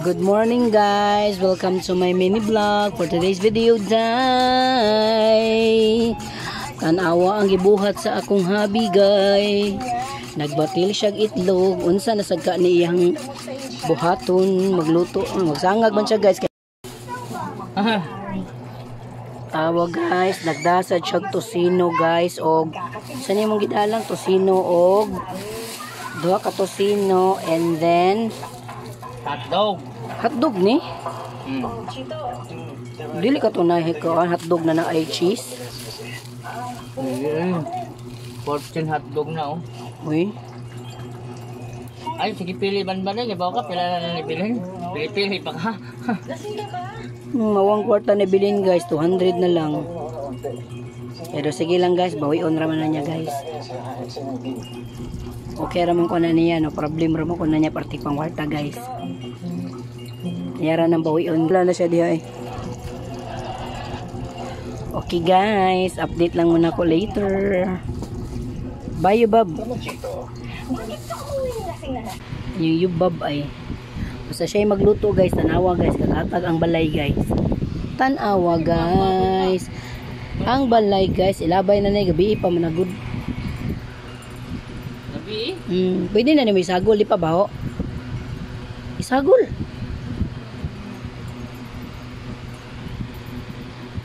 Good morning guys, welcome to my mini vlog for today's video. Day tanawa ang gibuhat sa akong habi guys. Nagbatil siyag itlog, unsa nasagka ni iyang buhaton, magluto, magsangag man siya guys. Tawa guys, nagdasad siyag tosino guys, og saan yung gidalang tosino og duha ka tosino, and then hotdog ni dili ka to na hotdog na ay cheese. Fortune hotdog na oh. Uy. Ay, sige pili man ba na? Bawa ka, pila na nipilin. Pili pa ka. Mawang kwarta na bilhin guys, 200 na lang. Pero sige lang guys, bawion raman na niya guys. Okay raman ko na niya, no problem raman ko na niya party pang kwarta guys. Yara ng bawion. Wala na siya diha eh. Okay guys, update lang muna ko later. Bye yubab. Yung yubab ay basta siya magluto guys, tanawa guys, kakatag ang balay guys. Tanawa guys. Ang balay guys, ilabay na na gabi pa managod. Gabi? Pwede na may sagol, di pa ba ho? Isagol.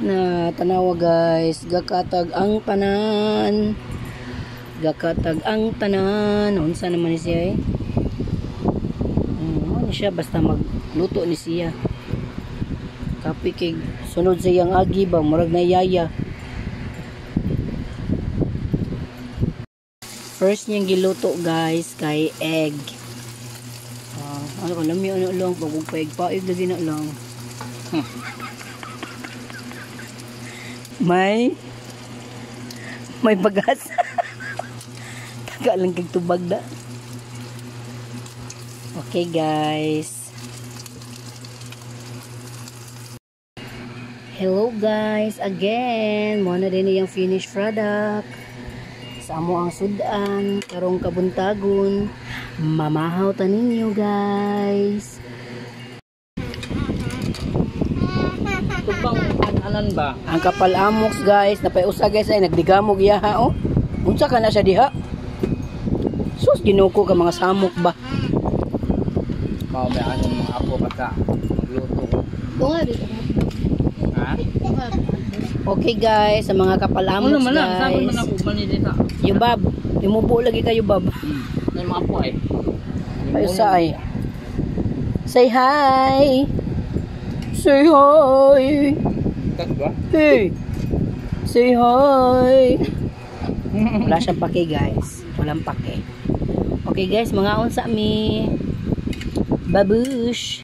Na tanawa guys, gakatag ang tanan. Gakatag ang tanan. Unsa naman ni siya eh? Ano siya, basta magluto ni siya. Kapikig sunod sa iyang agi ba, murag na yaya. First niyang giluto guys kay egg. Ano alam niyo ano lang, pagpaig paig lagi na lang. May bagas. Taga lang kag tubag na. Okay guys. Hello guys again. Mo na din yung finished product. Sa amo ang sudan karong kabuntagon. Mamahaw ta ninyo guys. Tubang anan ba? Ang kapal amoks guys, napay-usa guys ay nagdigamog yaha oh. Unsa ka na siya diha? Sus ginuko ka mga samok ba? Mao may anong mga apo basta magluto. Bunga dito. Ha? Okay guys, sa mga kapal amoks Ano man na, sabi guys. man ako man dito. Yubab, imubo lagi kayo bab. May mga apo ay. Pay-usa ay. Say hi. Say hi. Ba? Hey. Say hi. Wala siyang pake guys. Walang pake. Okay guys, mga unsa mi. Babush.